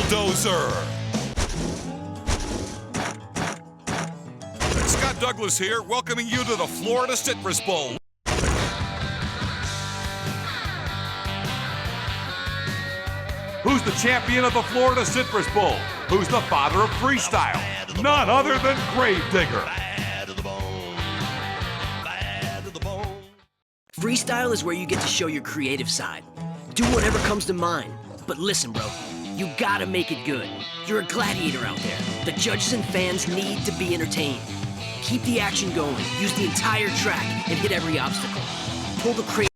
Bulldozer. Scott Douglas here, welcoming you to the Florida Citrus Bowl. Who's the champion of the Florida Citrus Bowl? Who's the father of freestyle? None other than Gravedigger. Freestyle is where you get to show your creative side. Do whatever comes to mind. But listen, bro, you gotta make it good. You're a gladiator out there. The judges and fans need to be entertained. Keep the action going. Use the entire track and hit every obstacle. Pull the crate.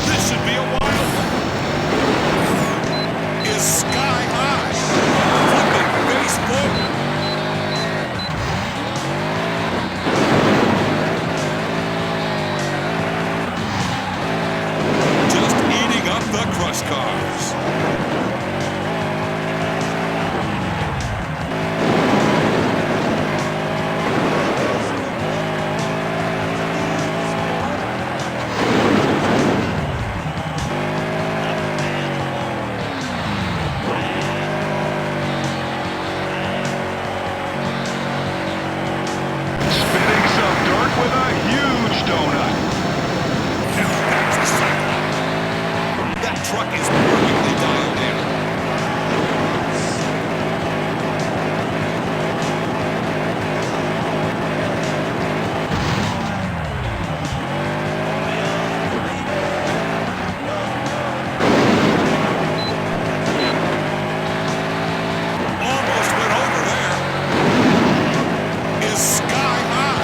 This should be a wild one. Is sky high. Flipping Facebook. Just eating up the crush cars. With a huge donut. Now that's a sight. That truck is perfectly dialed in. Almost went over there. Is sky high.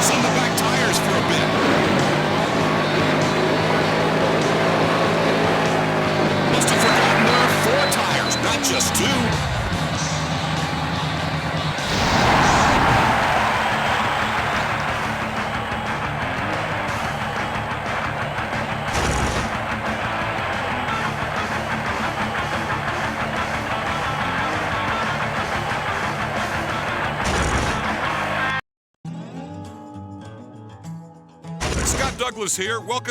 On the back tires for a bit. Must have forgotten there are 4 tires, not just 2. Scott Douglas here, welcome.